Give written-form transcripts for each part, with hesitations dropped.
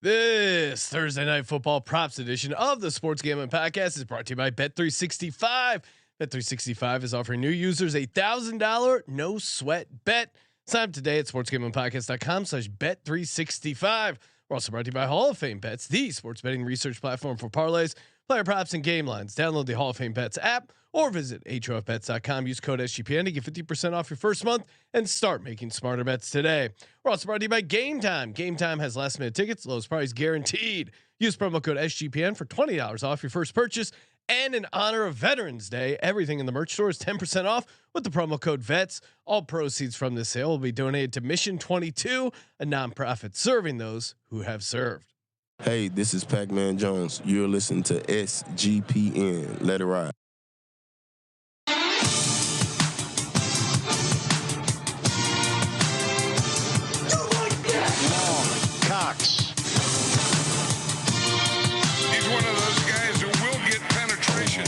This Thursday night football props edition of the Sports Gambling Podcast is brought to you by Bet365. Bet365 is offering new users $1,000 no sweat bet. Sign up today at sportsgamblingpodcast.com/bet365. We're also brought to you by Hall of Fame Bets, the sports betting research platform for parlays, player props, and game lines. Download the Hall of Fame Bets app or visit HOFBets.com. Use code SGPN to get 50% off your first month and start making smarter bets today. We're also brought to you by Game Time. Game Time has last minute tickets, lowest price guaranteed. Use promo code SGPN for $20 off your first purchase. And in honor of Veterans Day, everything in the merch store is 10% off with the promo code VETS. All proceeds from this sale will be donated to Mission 22, a nonprofit serving those who have served. Hey, this is Pac-Man Jones. You're listening to SGPN. Let it ride. Cox. He's one of those guys who will get penetration.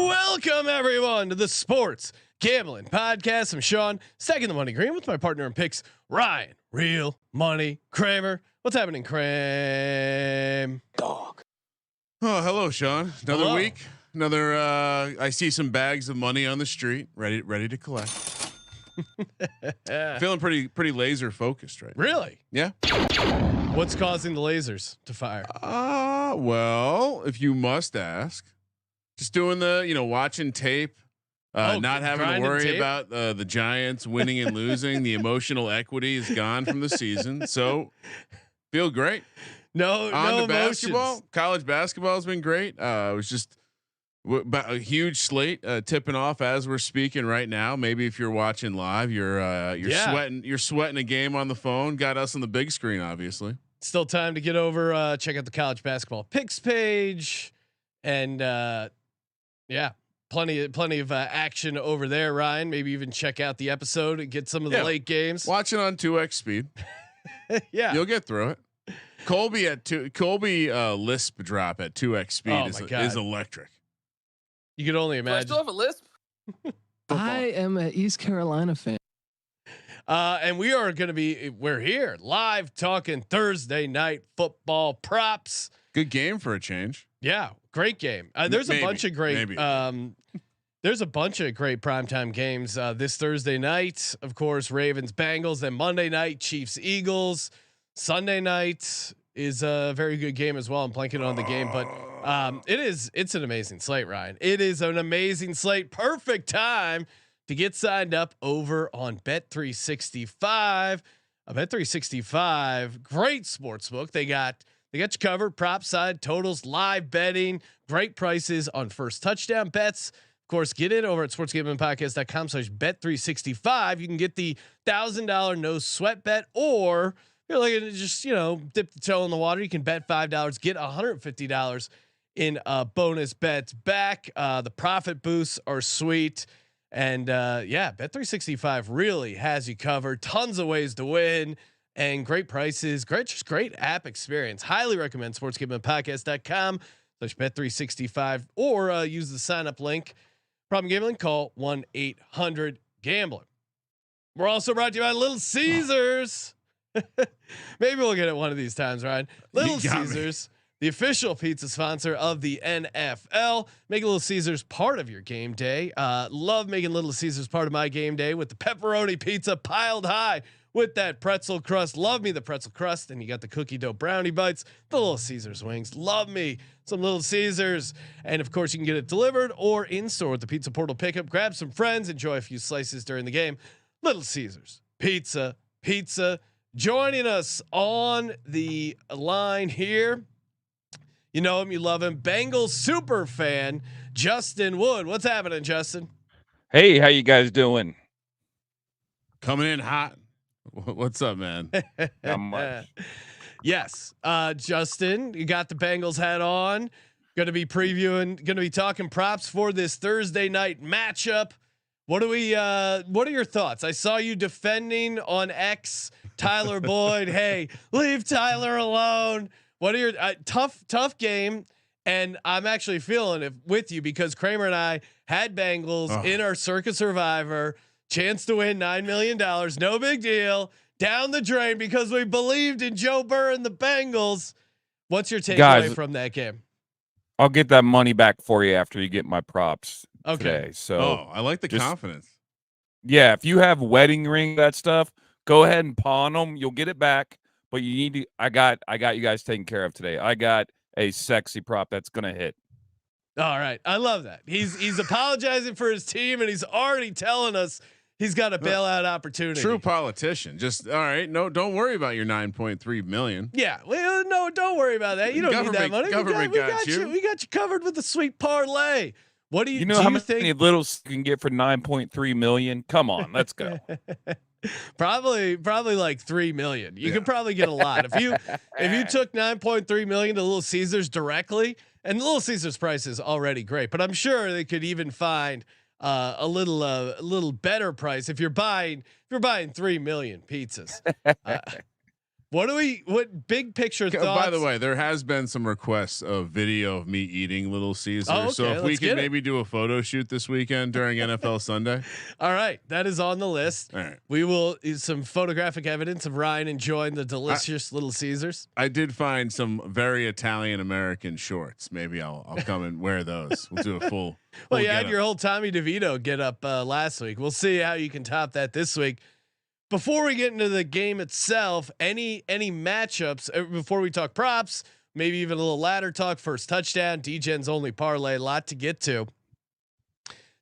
Welcome everyone to the Sports Gambling Podcast. I'm Sean, stacking the money green with my partner in picks, Ryan, Real Money Kramer. What's happening, Cram? Dog. Oh, hello, Sean. Another Hello. week. Another. I see some bags of money on the street, ready to collect. Feeling pretty laser focused, right? Really? Yeah. What's causing the lasers to fire? Well, if you must ask, just doing the watching tape, not having to grinding worry tape? about the Giants winning and losing. The emotional equity is gone from the season, so feel great. No On to emotions. basketball. College basketball has been great. It was just a huge slate tipping off as we're speaking right now. Maybe if you're watching live, you're sweating. You're sweating a game on the phone. Got us on the big screen, obviously. Still time to get over. Check out the college basketball picks page, and plenty of action over there. Ryan, maybe even check out the episode and get some of the late games. Watch it on 2x speed. Yeah, You'll get through it. Colby lisp drop at 2x speed Oh is my God. electric. you could only Do I imagine. still have a lisp? I am an East Carolina fan. And we're here live talking Thursday night football props. Good game for a change. Yeah, great game. There's a bunch of great. Maybe. There's a bunch of great primetime games this Thursday night. Of course, Ravens Bengals. Then Monday night, Chiefs Eagles. Sunday night is a very good game as well. I'm blanking on the game, but it's an amazing slate, Ryan. It is an amazing slate. Perfect time to get signed up over on Bet365. Bet365, great sports book. They got you covered. Prop side, totals, live betting, great prices on first touchdown bets. Of course, get in over at sportsgamblingpodcast.com/bet365. You can get the $1,000 no sweat bet, or if you're looking to just dip the toe in the water, you can bet $5, get $150 in bonus bets back. The profit boosts are sweet, and Bet365 really has you covered. Tons of ways to win. And great prices, great app experience. Highly recommend sportsgamblingpodcast.com/bet365 or use the sign up link. Problem gambling, call 1-800-GAMBLER. We're also brought to you by Little Caesars. Maybe we'll get it one of these times, Ryan. Little Caesars, the official pizza sponsor of the NFL. Make Little Caesars part of your game day. Love making Little Caesars part of my game day with the pepperoni pizza piled high with that pretzel crust. Love me the pretzel crust, and you got the cookie dough brownie bites, the Little Caesars wings. Love me some Little Caesars, and of course you can get it delivered or in store with the Pizza Portal pickup. Grab some friends, enjoy a few slices during the game. Little Caesars pizza. Joining us on the line here, you know him, you love him, Bengals super fan Justin Wood. What's happening, Justin? Hey, how you guys doing? Coming in hot. What's up, man? Not much. Yes, Justin, you got the Bengals hat on. Going to be talking props for this Thursday night matchup. What are your thoughts? I saw you defending on X Tyler Boyd. Hey, leave Tyler alone. What are your tough game? And I'm actually feeling it with you because Kramer and I had Bengals in our Circa Survivor, chance to win $9 million. No big deal. Down the drain because we believed in Joe Burrow and the Bengals. What's your takeaway from that game? I'll get that money back for you after you get my props today. So I like the confidence. Yeah, if you have wedding ring, that stuff, go ahead and pawn them. You'll get it back. But you need to. I got you guys taken care of today. I got a sexy prop that's gonna hit. All right, I love that. He's apologizing for his team, and he's already telling us he's got a bailout opportunity. True politician. Just all right. No, don't worry about your 9.3 million. Yeah, well, no, don't worry about that. You don't need that money. Government got you. We got you covered with the sweet parlay. What do you? You know how many littles you can get for 9.3 million? Come on, let's go. probably like 3 million. You could probably get a lot if you took 9.3 million to Little Caesars directly. And Little Caesars price is already great, but I'm sure they could even find a little better price if you're buying 3 million pizzas. What big picture thoughts? By the way, there has been some requests of video of me eating Little Caesars. Oh, okay, so if we could maybe do a photo shoot this weekend during NFL Sunday. All right. That is on the list. All right. We will use some photographic evidence of Ryan enjoying the delicious Little Caesars. I did find some very Italian American shorts. Maybe I'll come and wear those. We'll do a full. Well, you had your whole Tommy DeVito get up last week. We'll see how you can top that this week. Before we get into the game itself, any matchups before we talk props, maybe even a little ladder talk, first touchdown, degens-only parlay, a lot to get to.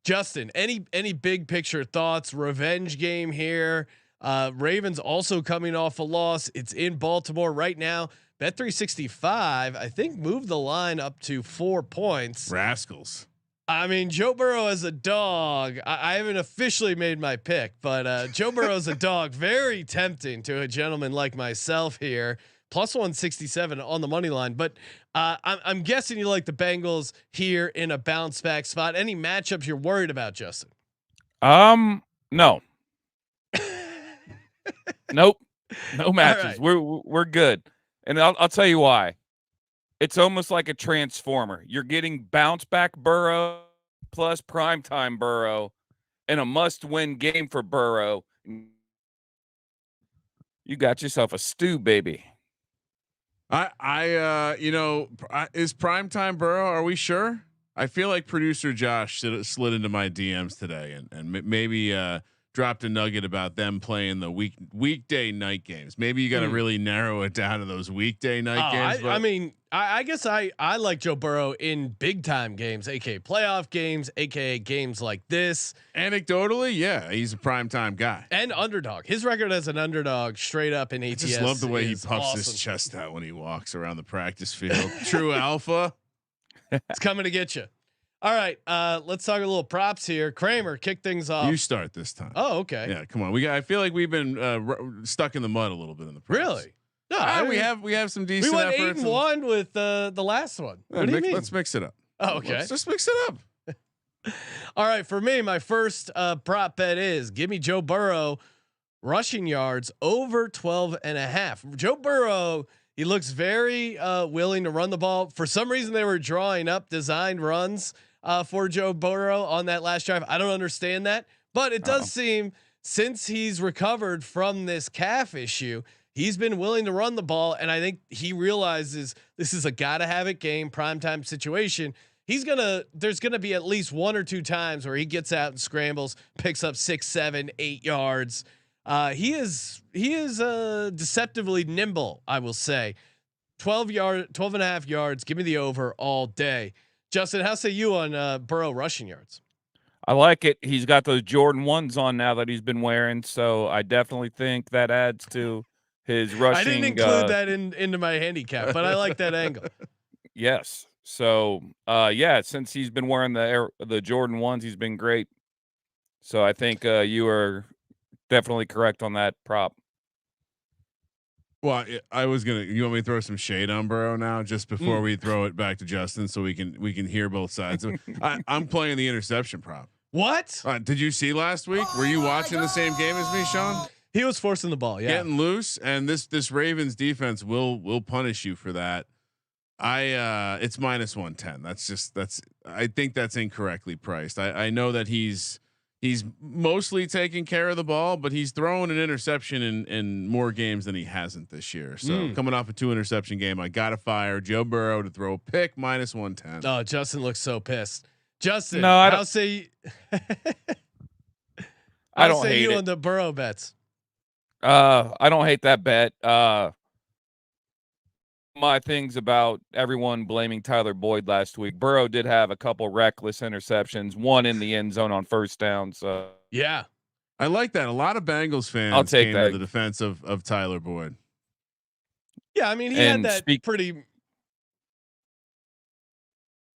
Justin, any big picture thoughts? Revenge game here. Ravens also coming off a loss. It's in Baltimore right now. Bet365, I think, moved the line up to 4 points. Rascals. I mean, Joe Burrow as a dog. I haven't officially made my pick, but Joe Burrow as a dog, very tempting to a gentleman like myself here. Plus 167 on the money line, but I'm guessing you like the Bengals here in a bounce back spot. Any matchups you're worried about, Justin? No. Nope. No matches. Right. We're good, and I'll tell you why. It's almost like a transformer. You're getting bounce back Burrow plus primetime Burrow and a must-win game for Burrow. You got yourself a stew, baby. Is primetime Burrow? Are we sure? I feel like producer Josh slid into my DMs today and maybe dropped a nugget about them playing the weekday night games. Maybe you got to really narrow it down to those weekday night games. I mean, I guess I like Joe Burrow in big time games, aka playoff games, aka games like this. Anecdotally, yeah, he's a primetime guy and underdog. His record as an underdog, straight up in ATS. I just love the way he puffs his awesome. chest out when he walks around the practice field. True alpha. It's coming to get you. All right, let's talk a little props here. Kramer, kick things off. You start this time. Oh, okay. Yeah, come on. I feel like we've been stuck in the mud a little bit in the props. Really? No, we have some decent. We went efforts 8-1 with the last one. What do you mean? Let's mix it up. Oh, okay. Let's just mix it up. All right, for me, my first prop bet is give me Joe Burrow rushing yards over 12.5. Joe Burrow, he looks very willing to run the ball. For some reason, they were drawing up designed runs for Joe Burrow on that last drive. I don't understand that, but it does seem since he's recovered from this calf issue, he's been willing to run the ball. And I think he realizes this is a gotta have it game, primetime situation. There's gonna be at least 1 or 2 times where he gets out and scrambles, picks up 6, 7, 8 yards. He is deceptively nimble, I will say. 12.5 yards. Give me the over all day. Justin, how say you on Burrow rushing yards? I like it. He's got those Jordan 1s on now that he's been wearing, so I definitely think that adds to his rushing. I didn't include that into my handicap, but I like that angle. Yes. So, since he's been wearing the Jordan 1s, he's been great. So I think you are definitely correct on that prop. Well, I was gonna. You want me to throw some shade on Burrow now, just before we throw it back to Justin, so we can hear both sides. I'm playing the interception prop. What? Did you see last week? Were you watching the same game as me, Sean? He was forcing the ball, yeah, getting loose, and this Ravens defense will punish you for that. It's -110. I think that's incorrectly priced. I know that he's mostly taking care of the ball, but he's throwing an interception in more games than he hasn't this year. So coming off a 2 interception game, I gotta fire Joe Burrow to throw a pick -110. Oh, Justin looks so pissed. Justin, No, I I'll say. I don't say hate you it. on the Burrow bets. I don't hate that bet. My things about everyone blaming Tyler Boyd last week. Burrow did have a couple reckless interceptions, one in the end zone on first down. So Yeah, I like that. A lot of Bengals fans I'll take came that. to the defense of Tyler Boyd. yeah. I mean, he And had that pretty.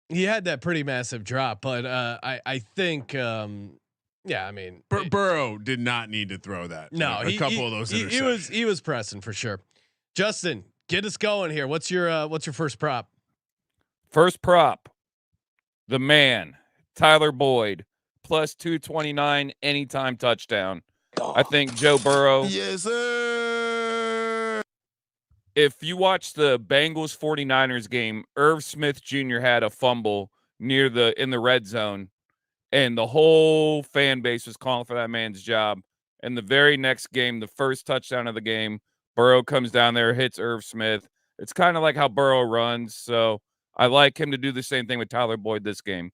He had that pretty massive drop, but I think yeah, I mean Burrow did not need to throw that. No, a couple of those interceptions. He was pressing for sure. Justin, get us going here. What's your first prop? First prop, the man, Tyler Boyd, +229 anytime touchdown. I think Joe Burrow. Yes, sir. If you watch the Bengals 49ers game, Irv Smith Jr. had a fumble in the red zone, and the whole fan base was calling for that man's job. And the very next game, the first touchdown of the game, Burrow comes down there, hits Irv Smith. It's kind of like how Burrow runs. So I like him to do the same thing with Tyler Boyd this game.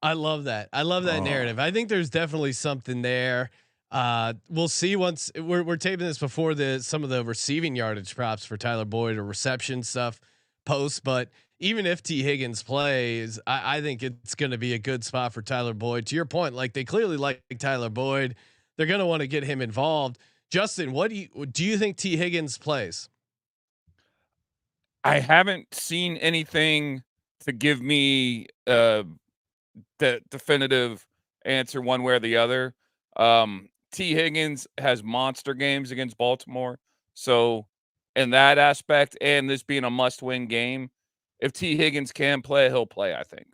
I love that. I love that narrative. I think there's definitely something there. We'll see once we're taping this before some of the receiving yardage props for Tyler Boyd or reception stuff post. But even if T Higgins plays, I think it's going to be a good spot for Tyler Boyd. To your point, like they clearly like Tyler Boyd. They're going to want to get him involved. Justin, what do you think T Higgins plays? I haven't seen anything to give me the definitive answer one way or the other. T Higgins has monster games against Baltimore. So in that aspect, and this being a must-win game, if T Higgins can play, he'll play, I think.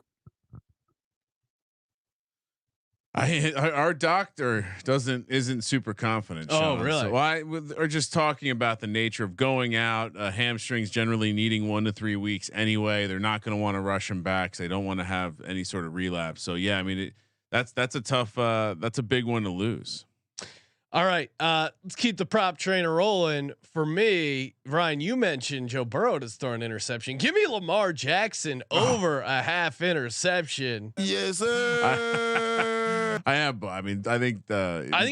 Our doctor isn't super confident. Sean. Oh, really? So are just talking about the nature of going out. Hamstrings generally needing 1 to 3 weeks anyway. They're not going to want to rush him back. So they don't want to have any sort of relapse. So yeah, I mean that's a tough. That's a big one to lose. All right, let's keep the prop trainer rolling. For me, Ryan, you mentioned Joe Burrow to throw an interception. Give me Lamar Jackson over a half interception. Yes, sir. I am. I mean, I think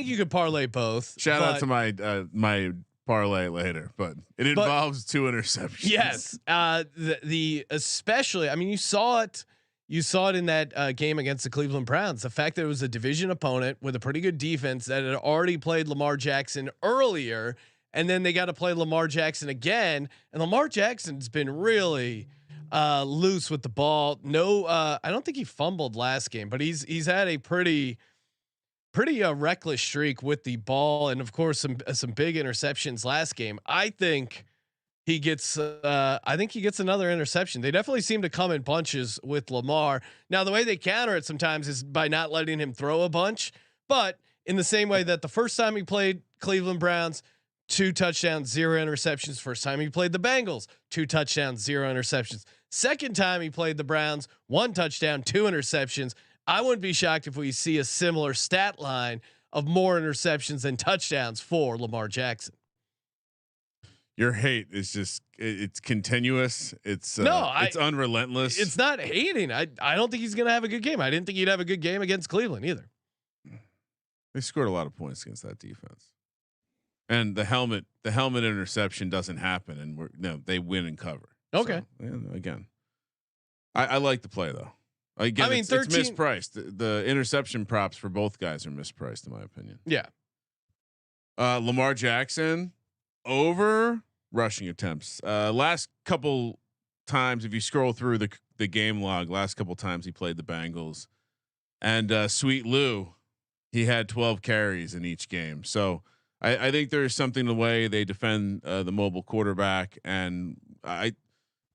you could parlay both. Shout out to my parlay later, but it involves 2 interceptions. Yes, the especially. I mean, you saw it. You saw it in that game against the Cleveland Browns. The fact that it was a division opponent with a pretty good defense that had already played Lamar Jackson earlier, and then they got to play Lamar Jackson again. And Lamar Jackson's been really loose with the ball. No, I don't think he fumbled last game, but he's had a pretty reckless streak with the ball, and of course some big interceptions last game. I think he gets another interception. They definitely seem to come in bunches with Lamar. Now the way they counter it sometimes is by not letting him throw a bunch, but in the same way that the first time he played Cleveland Browns, 2 touchdowns, 0 interceptions. First time he played the Bengals, 2 touchdowns, 0 interceptions. Second time he played the Browns, 1 touchdown, 2 interceptions. I wouldn't be shocked if we see a similar stat line of more interceptions than touchdowns for Lamar Jackson. Your hate is it's continuous. It's unrelentless. It's not hating. I don't think he's going to have a good game. I didn't think he'd have a good game against Cleveland either. They scored a lot of points against that defense, and the helmet interception doesn't happen, and they win and cover. Okay. So, again, I like the play though. Again, I mean, it's mispriced. The interception props for both guys are mispriced in my opinion. Yeah. Lamar Jackson over rushing attempts. Last couple times, if you scroll through the game log, last couple times he played the Bengals, and Sweet Lou, he had 12 carries in each game. So I think there's something the way they defend the mobile quarterback, and I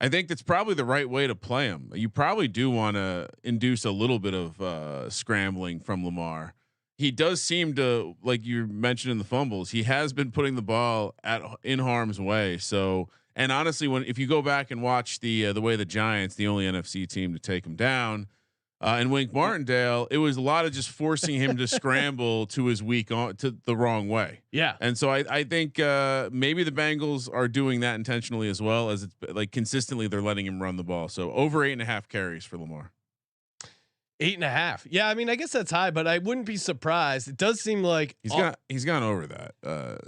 think that's probably the right way to play him. You probably do want to induce a little bit of scrambling from Lamar. He does seem to, like you mentioned in the fumbles, he has been putting the ball in harm's way. So And honestly, if you go back and watch the way the Giants, the only NFC team to take him down, and Wink Martindale, it was a lot of just forcing him to scramble to his weak on to the wrong way. Yeah. And so I think maybe the Bengals are doing that intentionally as well, as it's like consistently they're letting him run the ball. So over 8.5 carries for Lamar. 8.5. Yeah. I mean, I guess that's high, but I wouldn't be surprised. It does seem like he's gone over that.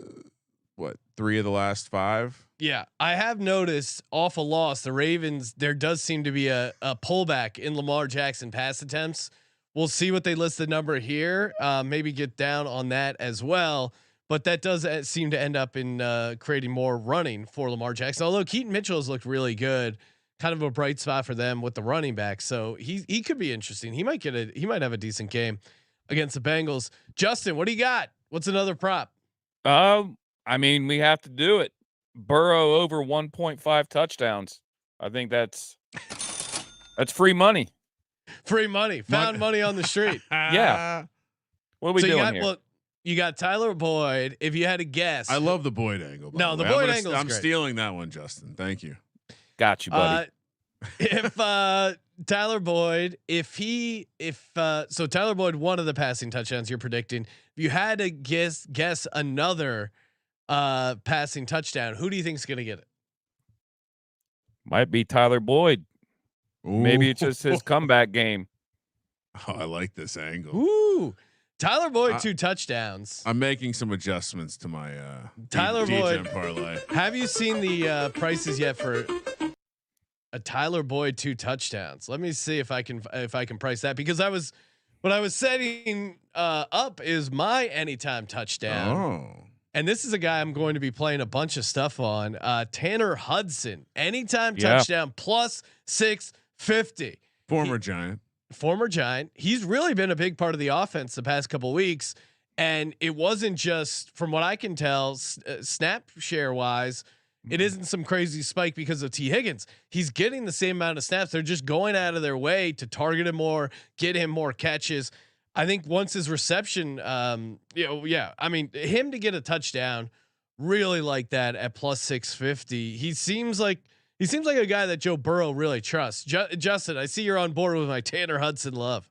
What, 3 of the last 5? Yeah, I have noticed off a loss, the Ravens, there does seem to be a pullback in Lamar Jackson pass attempts. We'll see what they list the number here. Maybe get down on that as well. But that does seem to end up in creating more running for Lamar Jackson. Although Keaton Mitchell has looked really good, kind of a bright spot for them with the running back. So he could be interesting. He might have a decent game against the Bengals. Justin, what do you got? What's another prop? I mean, we have to do it. Burrow over 1.5 touchdowns. I think that's free money. Free money. Found money on the street. Yeah. What are we doing here? Well, you got Tyler Boyd. If you had to guess, I love the Boyd angle. No, the Boyd angle. I'm stealing that one, Justin. Thank you. Got you, buddy. If Tyler Boyd, so Tyler Boyd, one of the passing touchdowns you're predicting. If you had to guess another passing touchdown, who do you think is going to get it? Might be Tyler Boyd. Ooh. Maybe it's just his comeback game. Oh, I like this angle. Ooh, Tyler Boyd 2 touchdowns. I'm making some adjustments to my Tyler Boyd parlay. Have you seen the prices yet for a Tyler Boyd 2 touchdowns? Let me see if I can price that, because what I was setting up is my anytime touchdown. Oh. And this is a guy I'm going to be playing a bunch of stuff on. Tanner Hudson, anytime touchdown plus 650. Former Giant. He's really been a big part of the offense the past couple weeks. And it wasn't just, from what I can tell, snap share wise, it isn't some crazy spike because of T Higgins. He's getting the same amount of snaps. They're just going out of their way to target him more, get him more catches. I think once his reception, I mean, him to get a touchdown, really like that at plus 650. He seems like a guy that Joe Burrow really trusts. Justin, I see you're on board with my Tanner Hudson love.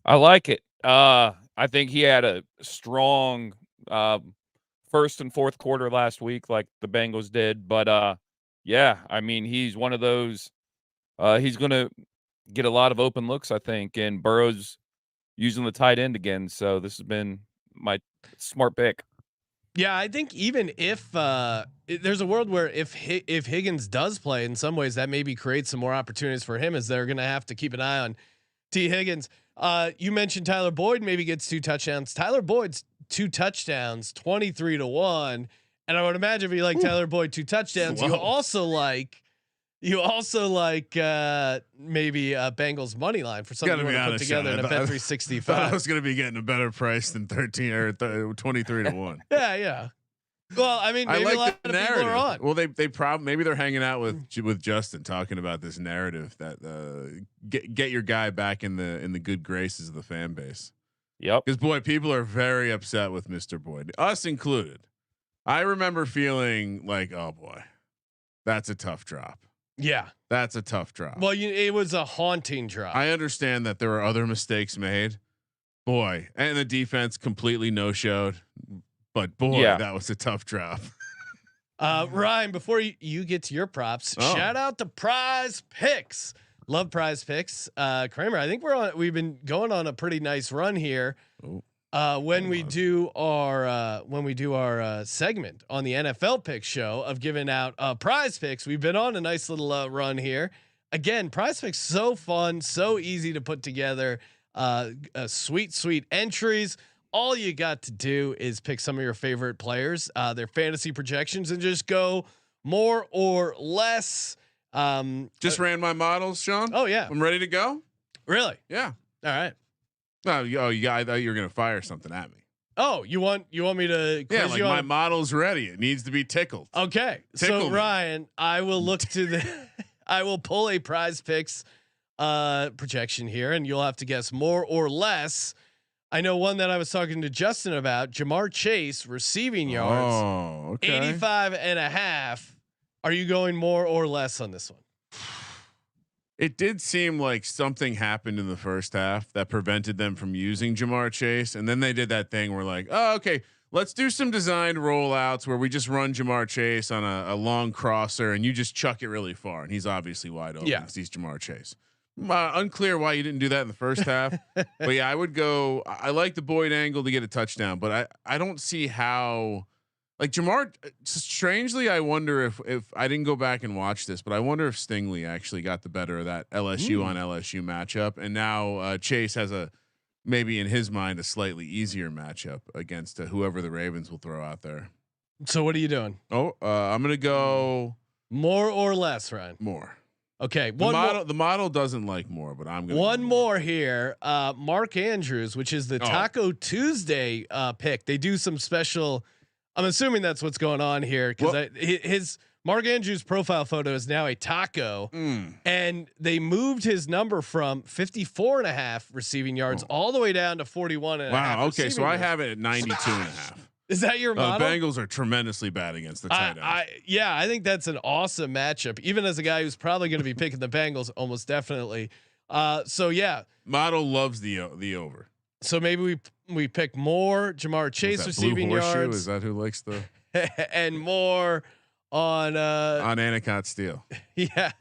I like it. I think he had a strong first and fourth quarter last week, like the Bengals did. But yeah, I mean, he's one of those. He's going to get a lot of open looks, I think, and Burrow's using the tight end again. So this has been my smart pick. Yeah, I think even if there's a world where if Higgins does play, in some ways that maybe creates some more opportunities for him, as they're going to have to keep an eye on T Higgins. You mentioned Tyler Boyd maybe gets 2 touchdowns. Tyler Boyd's 2 touchdowns, 23-1. And I would imagine if you like Tyler Boyd 2 touchdowns, you also like maybe Bengals money line for something you want to put together in a Bet365. I was going to be getting a better price than 13 or 23-1. Yeah. Well, I mean, maybe I like a lot of narrative. people are on. Well, they probably, maybe they're hanging out with Justin talking about this narrative that get your guy back in the good graces of the fan base. Yep. Because boy, people are very upset with Mr. Boyd, us included. I remember feeling like, oh boy, that's a tough drop. Yeah, that's a tough drop. Well, it was a haunting drop. I understand that there were other mistakes made, boy, and the defense completely no-showed. But boy, that was a tough drop. Ryan, before you get to your props, shout out to PrizePicks. Love PrizePicks. Kramer, I think we've been going on a pretty nice run here. When we do our segment on the NFL Pick Show of giving out PrizePicks, we've been on a nice little run here. Again, PrizePicks, so fun, so easy to put together. Sweet entries. All you got to do is pick some of your favorite players, their fantasy projections, and just go more or less. Just ran my models, Sean. Oh yeah, I'm ready to go. Really? Yeah. All right. No, I thought you were gonna fire something at me. Oh, you want me to? Yeah, like my model's ready. It needs to be tickled. Okay, so Ryan, I will look to the. I will pull a PrizePicks projection here, and you'll have to guess more or less. I know one that I was talking to Justin about, Jamar Chase receiving yards, 85.5. Are you going more or less on this one? It did seem like something happened in the first half that prevented them from using Jamar Chase. And then they did that thing where like, oh, okay, let's do some designed rollouts where we just run Jamar Chase on a long crosser and you just chuck it really far. And he's obviously wide open because he's Jamar Chase. Unclear why you didn't do that in the first half, but yeah, I would go. I like the Boyd angle to get a touchdown, but I don't see how. Like Jamar, strangely, I wonder if I didn't go back and watch this, but I wonder if Stingley actually got the better of that LSU on LSU matchup, and now Chase has maybe in his mind a slightly easier matchup against whoever the Ravens will throw out there. So what are you doing? Oh, I'm gonna go more or less, Ryan. More. Okay, the model doesn't like more, but I'm gonna one more here. Mark Andrews, which is the Taco Tuesday pick. They do some special. I'm assuming that's what's going on here because his Mark Andrews profile photo is now a taco, and they moved his number from 54.5 receiving yards all the way down to 41.5. Wow. Okay, so I yards. have it at 92.5. Is that your model? The Bengals are tremendously bad against the tight end. I think that's an awesome matchup. Even as a guy who's probably going to be picking the Bengals, almost definitely. So yeah, model loves the over. So maybe we pick more Jamar Chase receiving yards. Is that who likes the and more on Anacott Steel? Yeah,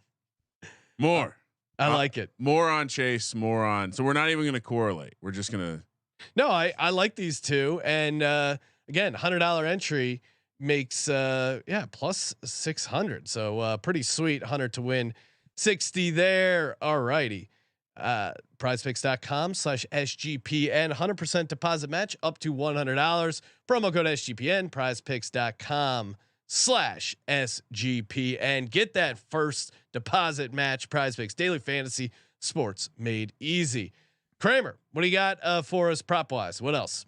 more. I like it. More on Chase. More on. So we're not even going to correlate. We're just gonna. No, I like these two, and again, $100 entry makes plus 600. So pretty sweet. 100 to win 60 there. All righty. PrizePicks.com/SGPN 100% deposit match up to $100. Promo code SGPN. PrizePicks.com/SGPN. Get that first deposit match. PrizePicks daily fantasy sports made easy. Kramer, what do you got for us prop wise? What else?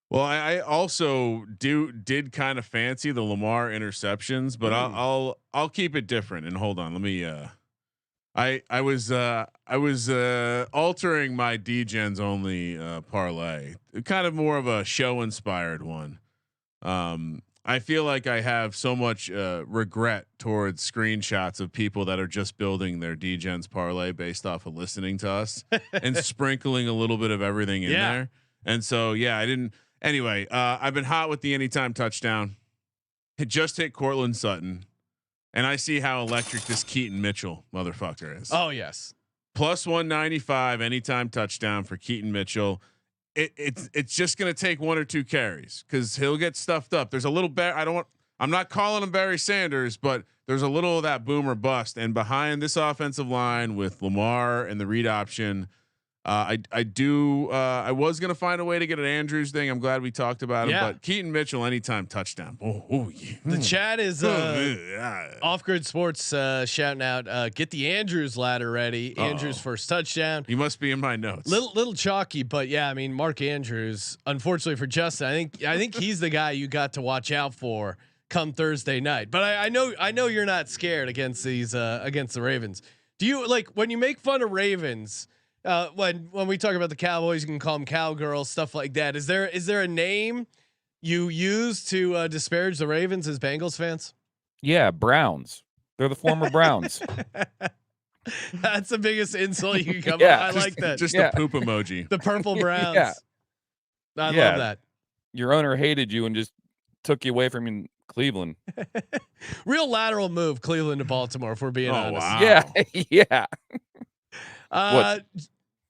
Well, I also did kind of fancy the Lamar interceptions, but I'll keep it different. And hold on, let me. I was altering my degens-only parlay, kind of more of a show inspired one. I feel like I have so much regret towards screenshots of people that are just building their degens parlay based off of listening to us and sprinkling a little bit of everything in there. And so, I didn't. Anyway, I've been hot with the anytime touchdown. It just hit Cortland Sutton. And I see how electric this Keaton Mitchell motherfucker is. Oh yes. Plus 195 anytime touchdown for Keaton Mitchell. It's just going to take one or two carries because he'll get stuffed up. There's a little I'm not calling him Barry Sanders, but there's a little of that boom or bust. And behind this offensive line with Lamar and the read option, I was going to find a way to get an Andrews thing. I'm glad we talked about him, but Keaton Mitchell, anytime touchdown. The chat is Off Grid Sports shouting out, get the Andrews ladder ready. Andrews first touchdown. He must be in my notes. Little chalky, but yeah, I mean, Mark Andrews, unfortunately for Justin, I think he's the guy you got to watch out for come Thursday night. But I know you're not scared against these against the Ravens. Do you like when you make fun of Ravens? When we talk about the Cowboys, you can call them cowgirls, stuff like that. Is there a name you use to disparage the Ravens as Bengals fans? Yeah, Browns. They're the former Browns. That's the biggest insult you can come up. I like that. Just the poop emoji. The purple Browns. I love that. Your owner hated you and just took you away from Cleveland. Real lateral move, Cleveland to Baltimore, if we're being honest. Wow. Yeah.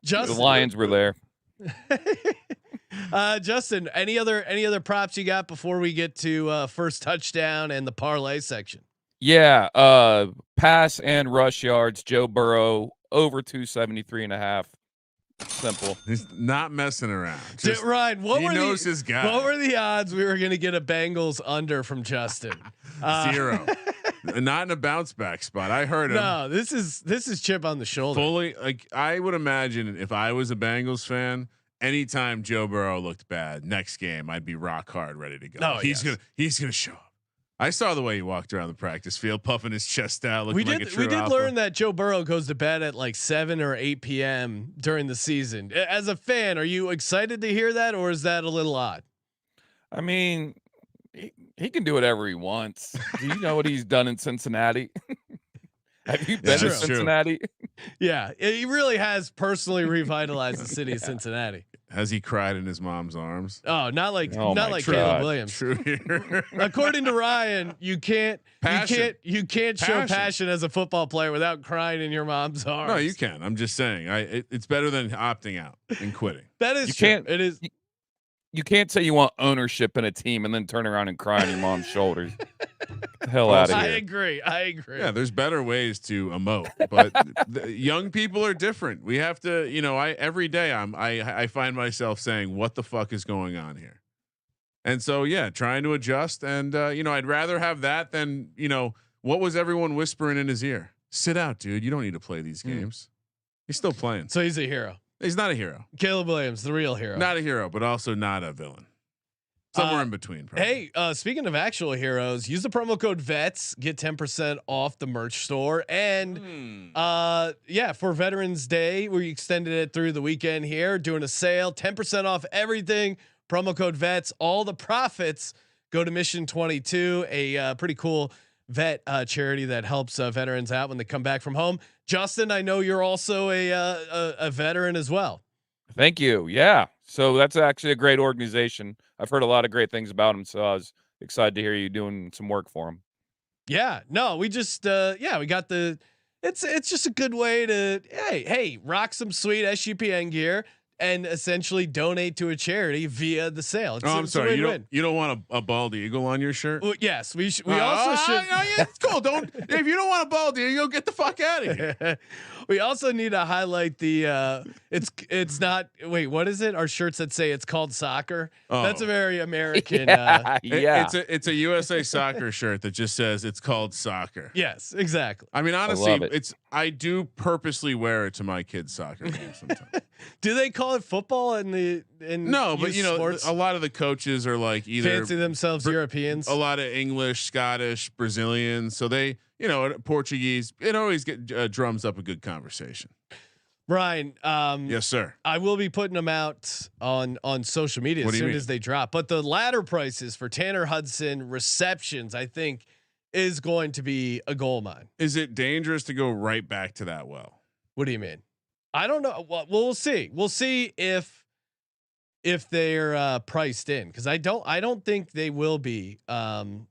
Justin, the Lions were there. Justin, any other props you got before we get to first touchdown and the parlay section? Yeah, pass and rush yards. Joe Burrow over 273.5. Simple. He's not messing around. Ryan, he knows his guy. What were the odds we were going to get a Bengals under from Justin? 0. Not in a bounce back spot. I heard him. No, this is chip on the shoulder. Fully, like I would imagine if I was a Bengals fan, anytime Joe Burrow looked bad, next game I'd be rock hard, ready to go. No, he's gonna show up. I saw the way he walked around the practice field, puffing his chest out, looking like a true We did alpha. learn that Joe Burrow goes to bed at like 7 or 8 p.m. during the season. As a fan, are you excited to hear that, or is that a little odd? I mean, He can do whatever he wants. Do you know what he's done in Cincinnati? Have you been to Cincinnati? Yeah, he really has personally revitalized the city of Cincinnati. Has he cried in his mom's arms? Oh, not like God. Caleb Williams. True. According to Ryan, you can't show Passion. passion as a football player without crying in your mom's arms. No, you can. I'm just saying. It's better than opting out and quitting. That is You true. can't- It is. You can't say you want ownership in a team and then turn around and cry on your mom's shoulders. Get the hell out of I here. agree. Yeah, there's better ways to emote, but young people are different. We have to, every day I find myself saying, "What the fuck is going on here?" And so, yeah, trying to adjust. And I'd rather have that than what was everyone whispering in his ear? Sit out, dude. You don't need to play these games. He's still playing. So he's a hero. He's not a hero. Caleb Williams, the real hero. Not a hero, but also not a villain. Somewhere in between. Probably. Hey, speaking of actual heroes, use the promo code VETS, get 10% off the merch store. And for Veterans Day, we extended it through the weekend here, doing a sale, 10% off everything. Promo code VETS. All the profits go to Mission 22, a pretty cool vet charity that helps veterans out when they come back from home. Justin, I know you're also a veteran as well. Thank you. Yeah. So that's actually a great organization. I've heard a lot of great things about them. So I was excited to hear you doing some work for them. Yeah. No, we just we got the. It's just a good way to rock some sweet SGPN gear and essentially donate to a charity via the sale. I'm sorry. You don't want a bald eagle on your shirt? Well, yes, we also should. Yeah, it's cool. If you don't want a bald eagle, get the fuck out of here. We also need to highlight the it's not what is it? Our shirts that say it's called soccer. Oh. That's a very American. It's a USA Soccer shirt that just says it's called soccer. Yes, exactly. I mean, honestly, it. I do purposely wear it to my kids' soccer games sometimes. Do they call it football in No, but sports? a lot of the coaches are like either fancy themselves Europeans. A lot of English, Scottish, Brazilians. So they, Portuguese. It always drums up a good conversation. Ryan, yes, sir. I will be putting them out on social media as soon as they drop. But the ladder prices for Tanner Hudson receptions, I think, is going to be a gold mine. Is it dangerous to go right back to that well? What do you mean? I don't know. Well, we'll see. We'll see if they're priced in, because I don't think they will be.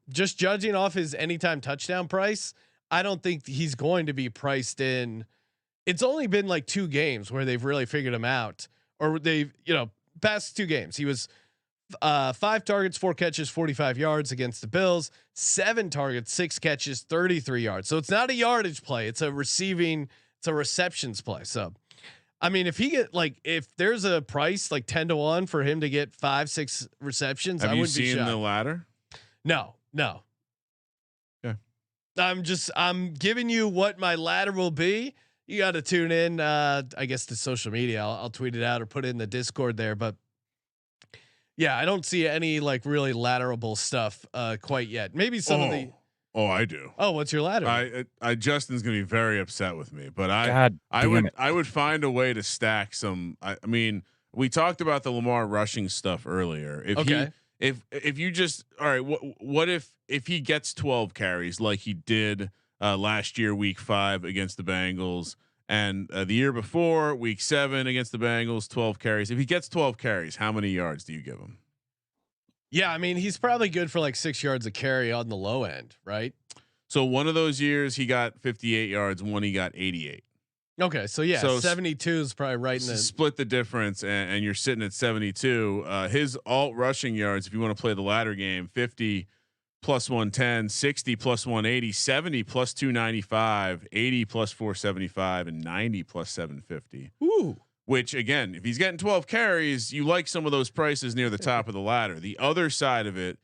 Just judging off his anytime touchdown price, I don't think he's going to be priced in. It's only been like 2 games where they've really figured him out, or they've past 2 games he was 5 targets, 4 catches, 45 yards against the Bills, 7 targets, 6 catches, 33 yards. So it's not a yardage play. It's a receptions play. So, I mean, if there's a price like 10-1 for him to get 5-6 receptions, have I you wouldn't be seen shocked. the ladder? No. Yeah. I'm giving you what my ladder will be. You got to tune in, I guess, to social media. I'll tweet it out or put it in the Discord there. But yeah, I don't see any like really ladderable stuff quite yet. Maybe some of the. Oh, I do. Oh, what's your ladder? I Justin's gonna be very upset with me, but I would find a way to stack some. I mean, we talked about the Lamar rushing stuff earlier. If you just all right, what if he gets 12 carries like he did last year, week 5 against the Bengals, and the year before, week 7 against the Bengals, 12 carries. If he gets 12 carries, how many yards do you give him? Yeah, I mean, he's probably good for like 6 yards a carry on the low end, right? So one of those years he got 58 yards, one he got 88. Okay, so yeah, 72 is probably right in the split the difference, and you're sitting at 72. His alt rushing yards, if you want to play the ladder game, 50 plus 110, 60 plus 180, 70 plus 295, 80 plus 475, and 90 plus 750. Ooh. Which again, if he's getting 12 carries, you like some of those prices near the top of the ladder. The other side of it,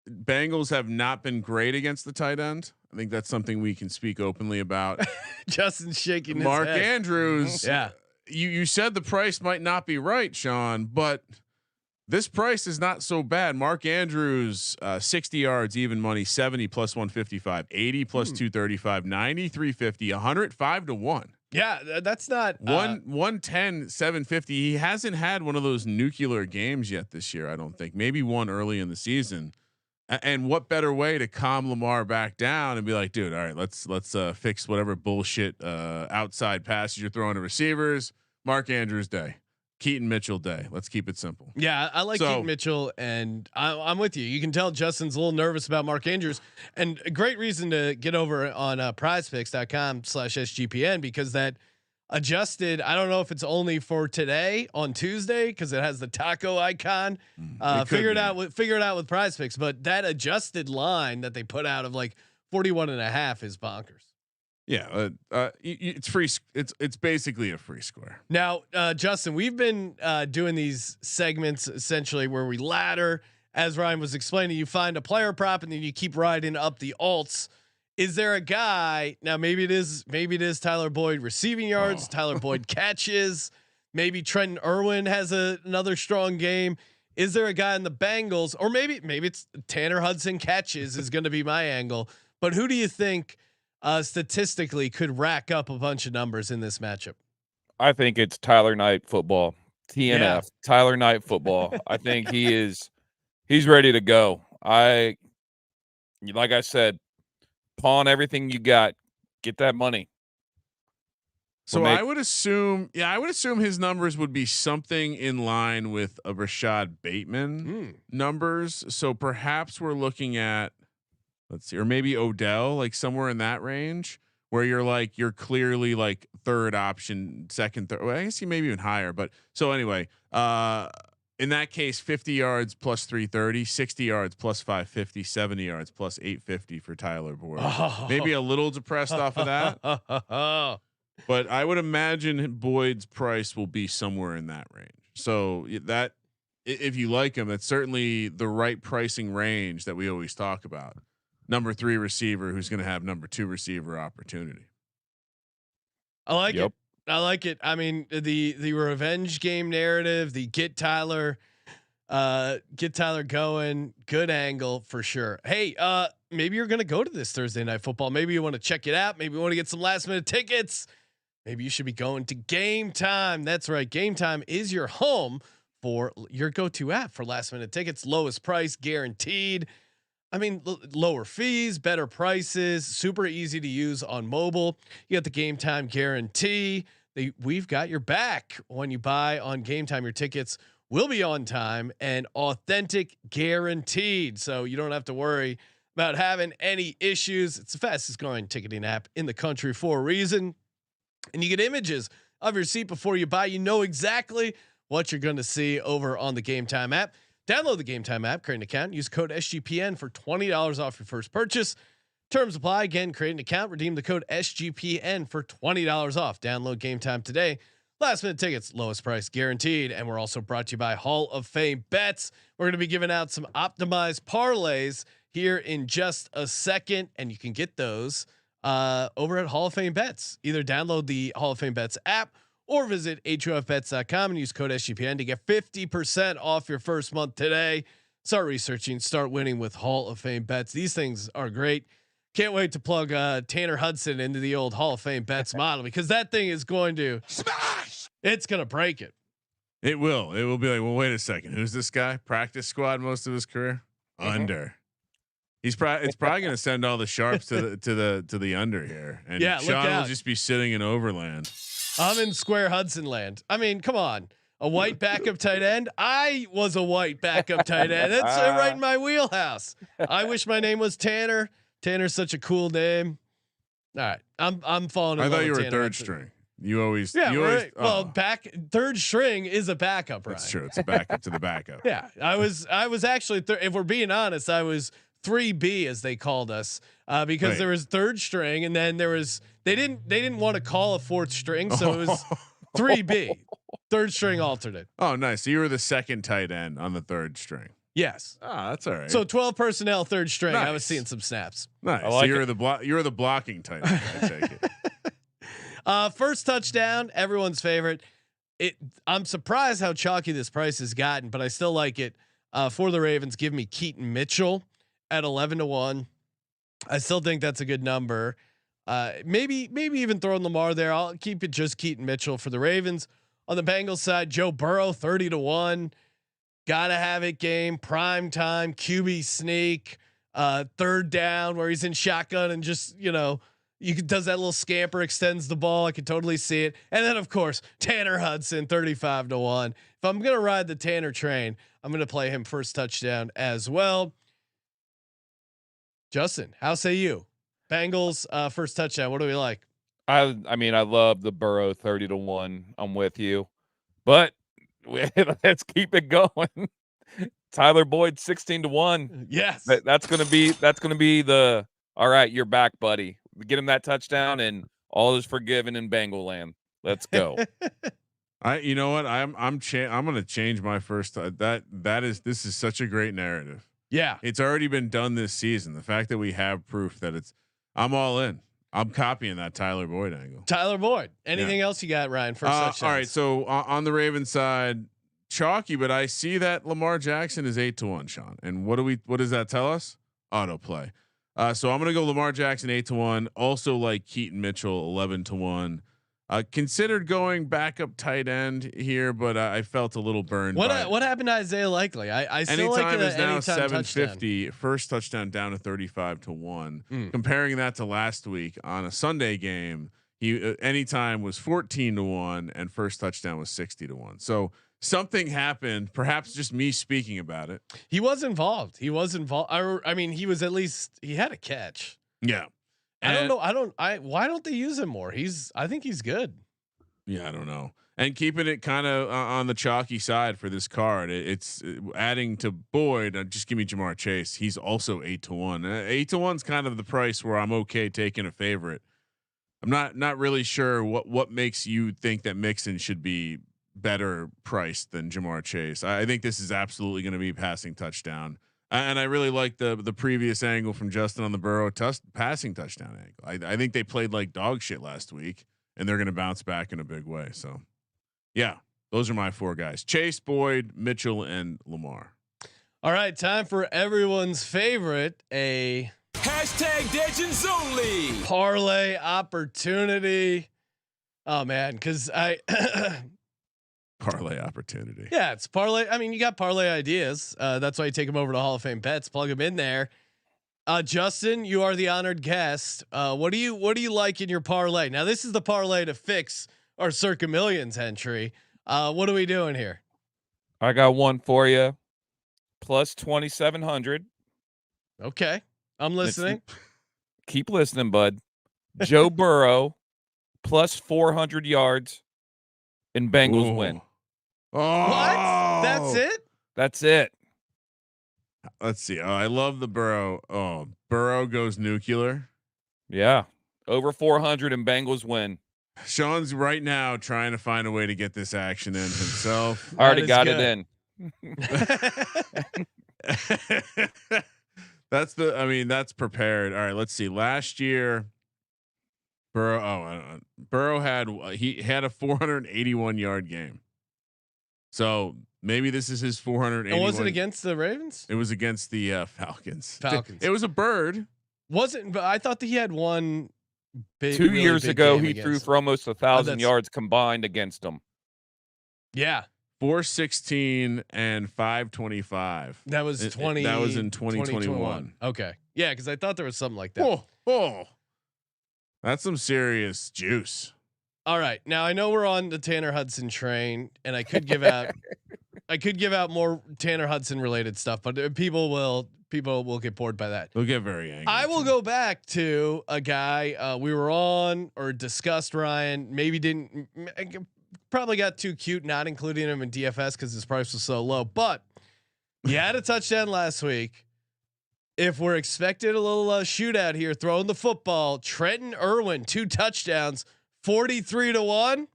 Bengals have not been great against the tight end. I think that's something we can speak openly about. Justin's shaking his Mark head. Andrews. Yeah. You said the price might not be right, Sean, but this price is not so bad. Mark Andrews, 60 yards, even money, 70 plus 155, 80 plus 235, 90, 350, 105 to 1. Yeah, that's not 110, 750. He hasn't had one of those nuclear games yet this year. I don't think. Maybe one early in the season. And what better way to calm Lamar back down and be like, dude, all right, let's fix whatever bullshit outside passes you're throwing to receivers. Mark Andrews day, Keaton Mitchell day. Let's keep it simple. Yeah, I like Keaton Mitchell, and I'm with you. You can tell Justin's a little nervous about Mark Andrews, and a great reason to get over on PrizePicks.com/SGPN because that adjusted. I don't know if it's only for today on Tuesday because it has the taco icon. Figure it out with PrizePicks, but that adjusted line that they put out of like 41.5 is bonkers. Yeah, it's free. It's basically a free square. Now, Justin, we've been doing these segments essentially where we ladder, as Ryan was explaining. You find a player prop and then you keep riding up the alts. Is there a guy now? Maybe it is Tyler Boyd receiving yards, Tyler Boyd catches. Maybe Trenton Irwin has another strong game. Is there a guy in the Bengals, or maybe it's Tanner Hudson catches is going to be my angle. But who do you think statistically could rack up a bunch of numbers in this matchup? I think it's Tyler Knight football. TNF. Tyler Knight football. I think he's ready to go. Like I said, pawn everything you got, get that money. So I would assume his numbers would be something in line with a Rashad Bateman numbers. So perhaps we're looking at, let's see, or maybe Odell, like somewhere in that range where you're clearly like third option, second, third. Well, I guess he maybe even higher, but so anyway, in that case, 50 yards plus 330, 60 yards plus 550, 70 yards plus 850 for Tyler Boyd. Maybe a little depressed off of that, but I would imagine Boyd's price will be somewhere in that range. So that if you like him, that's certainly the right pricing range that we always talk about. Number 3 receiver who's going to have number 2 receiver opportunity. I like it. I like it. I mean, the revenge game narrative, the get Tyler going, good angle for sure. Hey, maybe you're going to go to this Thursday night football. Maybe you want to check it out. Maybe you want to get some last minute tickets. Maybe you should be going to Game Time. That's right. Game Time is your home for your go-to app for last minute tickets. Lowest price guaranteed. I mean, lower fees, better prices, super easy to use on mobile. You got the Game Time guarantee. We've got your back when you buy on Game Time. Your tickets will be on time and authentic, guaranteed. So you don't have to worry about having any issues. It's the fastest growing ticketing app in the country for a reason. And you get images of your seat before you buy. You know exactly what you're going to see over on the Game Time app. Download the Game Time app, create an account, use code SGPN for $20 off your first purchase. Terms apply. Again, create an account, redeem the code SGPN for $20 off. Download Game Time today. Last minute tickets, lowest price guaranteed. And we're also brought to you by Hall of Fame Bets. We're going to be giving out some optimized parlays here in just a second, and you can get those over at Hall of Fame Bets. Either download the Hall of Fame Bets app or visit HOFBets.com and use code SGPN to get 50% off your first month today. Start researching, start winning with Hall of Fame Bets. These things are great. Can't wait to plug Tanner Hudson into the old Hall of Fame Bets model because that thing is going to smash. It's going to break it. It will. It will be like, well, wait a second. Who's this guy? Practice squad most of his career. Under. It's probably going to send all the sharps to the under here, and Sean will just be sitting in Overland. I'm in Square Hudson land. I mean, come on. A white backup tight end. I was a white backup tight end. That's right in my wheelhouse. I wish my name was Tanner. Tanner's such a cool name. All right. I'm falling in love. I thought you were Tanner third Hudson. string. You always, Well, third string is a backup, right? That's true. It's a backup to the backup. Yeah. I was actually, if we're being honest, I was 3B as they called us, because there was third string and then there was, they didn't want to call a fourth string. So it was 3B, third string alternate. Oh, nice. So you were the second tight end on the third string. Yes. That's all right. So 12 personnel, third string. Nice. I was seeing some snaps. Nice. Like so you're the blocking tight end. I take it. First touchdown, everyone's favorite. I'm surprised how chalky this price has gotten, but I still like it. For the Ravens, give me Keaton Mitchell at 11-1. I still think that's a good number. Maybe even throwing Lamar there. I'll keep it just Keaton Mitchell for the Ravens. On the Bengals side, Joe Burrow 30-1. gotta have it game, prime time, QB sneak, third down where he's in shotgun and just does that little scamper, extends the ball. I can totally see it. And then of course Tanner Hudson 35-1. If I'm gonna ride the Tanner train, I'm gonna play him first touchdown as well. Justin, how say you? Bengals first touchdown. What do we like? I mean, I love the Burrow 30-1. I'm with you, but let's keep it going. Tyler Boyd 16-1. Yes, that's gonna be the all right. You're back, buddy. Get him that touchdown, and all is forgiven in Bengal land. Let's go. You know what? I'm going to change my first. This is such a great narrative. Yeah, it's already been done this season. The fact that we have proof that I'm all in. I'm copying that Tyler Boyd angle. Tyler Boyd. Anything else you got, Ryan? First touchdowns. All right. So on the Ravens side, chalky, but I see that Lamar Jackson is 8-1, Sean. And what does that tell us? Autoplay. So I'm going to go Lamar Jackson 8-1. Also like Keaton Mitchell 11-1. Considered going backup tight end here, but I felt a little burned. What happened to Isaiah Likely? I still like it. Is now anytime 750. Touchdown. First touchdown down to 35-1. Comparing that to last week on a Sunday game, he anytime was 14-1 and first touchdown was 60-1. So something happened. Perhaps just me speaking about it. He was involved. I mean, he had a catch. Yeah. I don't know. Why don't they use him more? I think he's good. Yeah, I don't know. And keeping it kind of on the chalky side for this card, it's adding to Boyd. Just give me Jamar Chase. He's also 8-1. 8-1 is kind of the price where I'm okay taking a favorite. I'm not really sure what makes you think that Mixon should be better priced than Jamar Chase. I think this is absolutely going to be passing touchdown. And I really like the previous angle from Justin on the Burrow passing touchdown angle. I think they played like dog shit last week, and they're going to bounce back in a big way. So, yeah, those are my four guys: Chase, Boyd, Mitchell, and Lamar. All right, time for everyone's favorite, a #degens-only parlay opportunity. Oh man, because parlay opportunity. Yeah, it's parlay. I mean, you got parlay ideas. That's why you take them over to Hall of Fame Bets, plug them in there. Justin, you are the honored guest. What do you like in your parlay? Now, this is the parlay to fix our Circa Millions entry. What are we doing here? I got one for you. Plus 2,700. Okay, I'm listening. Keep listening, bud. Joe Burrow plus 400 yards and Bengals win. Oh, what? That's it? That's it. Let's see. Oh, I love the Burrow. Oh, Burrow goes nuclear. Yeah. Over 400 and Bengals win. Sean's right now trying to find a way to get this action in himself. I already got it in. That's prepared. All right, let's see. Last year, Burrow had a 481 yard game. So maybe this is his 481. And was it against the Ravens? It was against the Falcons. It was a bird. Wasn't, but I thought that he had one big 2 years big ago. game He against threw them. for almost 1,000 yards combined against them. Yeah. 416 and 525. That was That was in 2021. Okay. Yeah, because I thought there was something like that. Oh. That's some serious juice. All right. Now I know we're on the Tanner Hudson train, and I could give out more Tanner Hudson related stuff, but people will get bored by that. They'll get very angry. I will go back to a guy we were on or discussed, Ryan. Maybe probably got too cute not including him in DFS because his price was so low. But he had a touchdown last week. If we're expecting a little shootout here, throwing the football, Trenton Irwin 2 touchdowns, 43-1.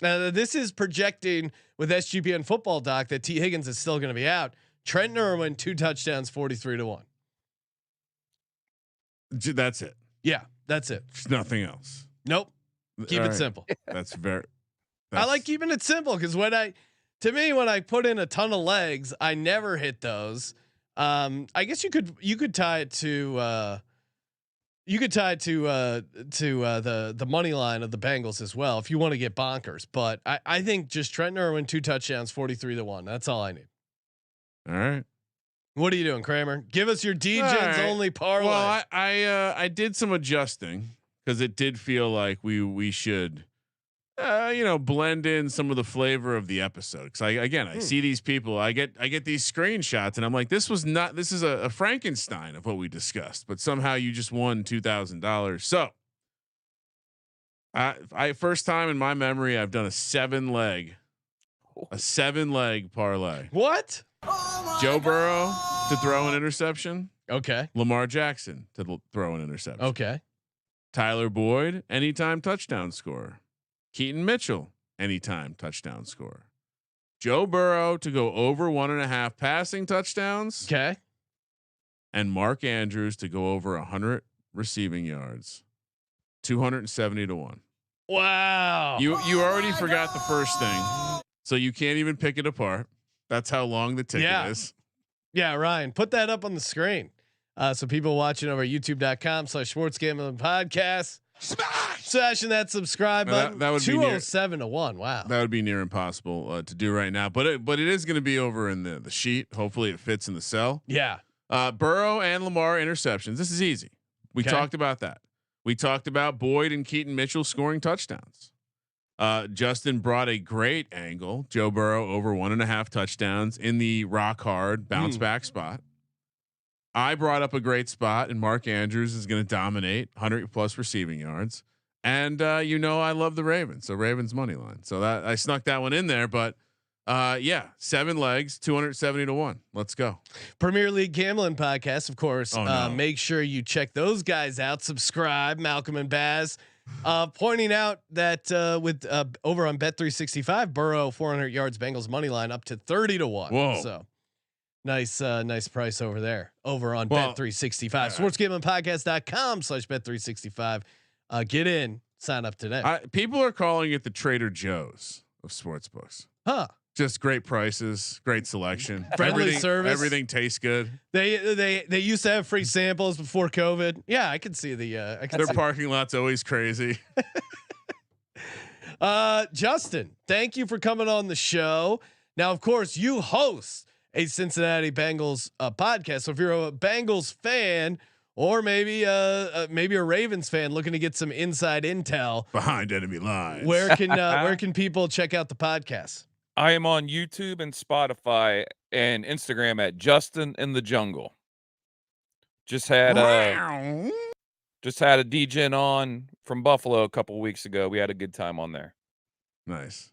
Now this is projecting with SGPN Football Doc that T Higgins is still going to be out. Trenton Irwin 2 touchdowns, 43-1. That's it. Yeah, that's it. There's nothing else. Nope. Keep it simple. I like keeping it simple because when I put in a ton of legs, I never hit those. I guess you could tie it to the money line of the Bengals as well if you want to get bonkers. But I think just Trenton Irwin 2 touchdowns, 43-1. That's all I need. All right. What are you doing, Kramer? Give us your degens-only parlay. Well, I did some adjusting because it did feel like we should, blend in some of the flavor of the episode. Because I see these people, I get these screenshots, and I'm like, this is a Frankenstein of what we discussed, but somehow you just won $2,000. So, I first time in my memory I've done a 7-leg parlay. What? Joe Burrow to throw an interception. Okay. Lamar Jackson to throw an interception. Okay. Tyler Boyd, anytime touchdown scorer. Keaton Mitchell, anytime touchdown scorer. Joe Burrow to go over 1.5 passing touchdowns. Okay. And Mark Andrews to go over 100 receiving yards. 270 to 1. Wow. You already forgot the first thing, so you can't even pick it apart. That's how long the ticket is. Yeah, Ryan, put that up on the screen. So people watching over youtube.com/sportsgamblingpodcast, smashing that subscribe button. That would 207 to 1. Wow. That would be near impossible to do right now, but it is going to be over in the sheet. Hopefully it fits in the cell. Yeah. Burrow and Lamar interceptions. This is easy. We talked about that. We talked about Boyd and Keaton Mitchell scoring touchdowns. Justin brought a great angle. Joe Burrow over 1.5 touchdowns in the rock hard bounce back spot. I brought up a great spot, and Mark Andrews is going to dominate 100+ receiving yards. And I love the Ravens, so Ravens money line. So that I snuck that one in there, but 7 legs, 270 to 1. Let's go. Premier League Gambling Podcast, of course. Oh, no. Make sure you check those guys out. Subscribe, Malcolm and Baz. Pointing out that with over on Bet365, Burrow 400 yards, Bengals money line up to 30 to 1. Whoa. So nice price over there. Over on Bet365, sportsgamblingpodcast.com/Bet365. Get in, sign up today. People are calling it the Trader Joe's of sportsbooks. Huh? Just great prices, great selection, Friendly service. Everything tastes good. They used to have free samples before COVID. Yeah, I can see the. Their parking lot's always crazy. Justin, thank you for coming on the show. Now, of course, you host a Cincinnati Bengals podcast. So if you're a Bengals fan, or maybe a Ravens fan looking to get some inside intel behind enemy lines, where can people check out the podcast? I am on YouTube and Spotify and Instagram at Justin in the Jungle. Just had a DGen on from Buffalo a couple weeks ago. We had a good time on there. Nice.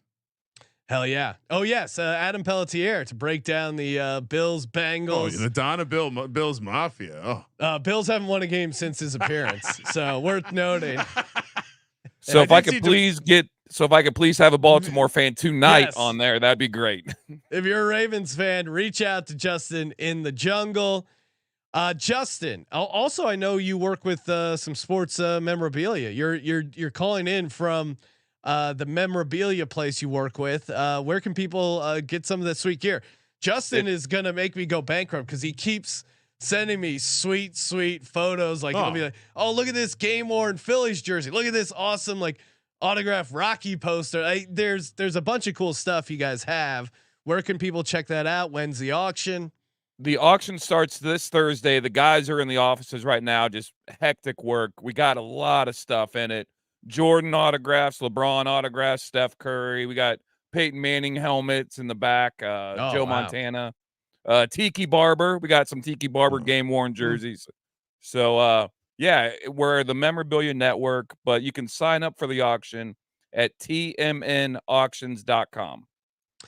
Hell yeah. Oh yes. Adam Pelletier to break down the Bills Bengals. Oh, the Donna Bills Mafia. Oh. Bills haven't won a game since his appearance. So worth noting. So if I could please have a Baltimore fan tonight on there, that'd be great. If you're a Ravens fan, reach out to Justin in the Jungle. Justin, also I know you work with some sports memorabilia. You're calling in from the memorabilia place you work with. Where can people get some of that sweet gear? Justin is gonna make me go bankrupt because he keeps sending me sweet photos. Like he'll be like, "Oh, look at this game worn Phillies jersey. Look at this awesome autographed Rocky poster." There's a bunch of cool stuff you guys have. Where can people check that out? When's the auction? The auction starts this Thursday. The guys are in the offices right now, just hectic work. We got a lot of stuff in it. Jordan autographs, LeBron autographs, Steph Curry. We got Peyton Manning helmets in the back. Joe Montana. Tiki Barber. We got some Tiki Barber game worn jerseys. So we're the memorabilia network, but you can sign up for the auction at tmnauctions.com.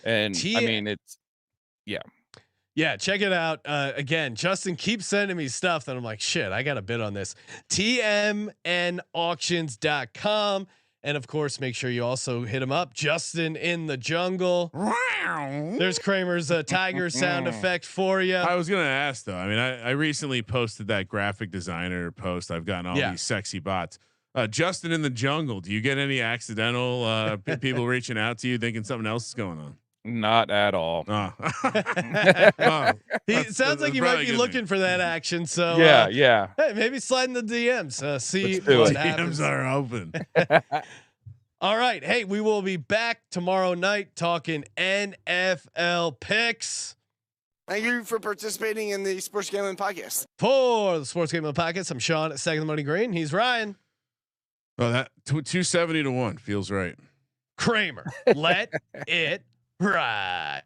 And Yeah, check it out. Again, Justin keeps sending me stuff that I'm like, shit, I got to bid on this. tmnauctions.com. And of course, make sure you also hit him up. Justin in the Jungle. There's Kramer's tiger sound effect for you. I was going to ask though. I mean, I recently posted that graphic designer post. I've gotten all these sexy bots. Justin in the Jungle. Do you get any accidental people reaching out to you thinking something else is going on? Not at all. He sounds like you might be looking for that action. So yeah. Hey, maybe slide in the DMs. See what happens. DMs are open. All right. Hey, we will be back tomorrow night talking NFL picks. Thank you for participating in the Sports Gambling Podcast. For the Sports Gambling Podcast, I'm Sean at Second the Money Green. He's Ryan. Oh, that 270 to 1 feels right. Kramer. Let it ride.